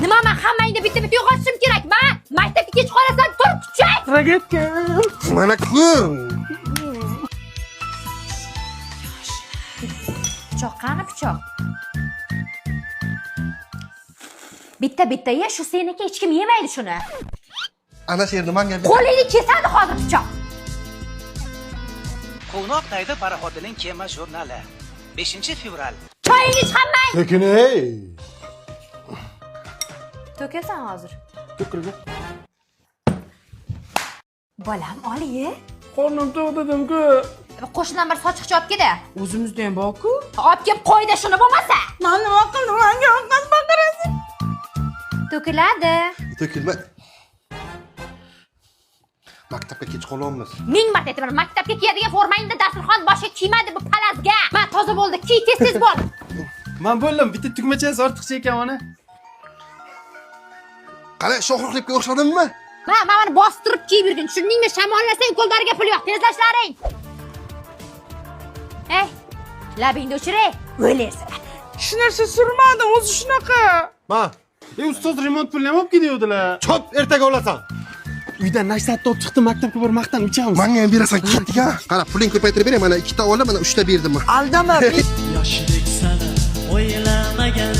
Nima men hammangni bitta-bitta yo'qotishim kerakmi? Maktabga kech qolasan, tur kuchak. Ragatga. Mana ko'r. Pichoq qani pichoq? Bitta-bitta ye, shu seniki hech kim yemaydi shuni. Ana shu yerda menga Qo'lingni kesadi hozir pichoq. Quvnoqdagi paraxodining kema jurnali 5-fevral. Choyingni ich hammang. Lekin ey. To'kasan hozir. To'kildi. Bolam, ol-ye. Qornim to'q dedim-ku. Qo'shnidan bir sochiqcha olib keldi. O'zimizda ham bor-ku. Olib kelib qo'yda shuni bo'lmasa. Men nima qildim? Menga oqqaz baqirasiz. To'kiladi. to'kilma. Maktabga kech qolyapmiz. Ming marta aytaman, maktabga kiyadigan formangni dasturxon boshiga kiymadi bu palazga. Men toza bo'ldi, kiy tez-tez bo'l. Men bo'ldim, bitta tugmachasi ortiqcha ekan ona. Qani shohruxlikka o'xshadimmi? Mana buni bostirib kiyib yurgin. Tushundingmi? Shamollasang qo'llariga pul yo'q. Tezlashlaring. Ey, labingni o'chiray. O'laysan. Hech narsa surmadim, o'zi shunaqa. Ma, ustoz remont pulini ham olib ketuvdilar. Chop, ertaga olasan. Uydan nashatni olib chiqdim, maktabga borib maqtan ichamiz. Menga ham berasan ketga. Qara, puling ko'paytirib bering. Mana 2 ta olib, mana 3 ta berdim. Aldama. Yoshlik sani o'ylamagan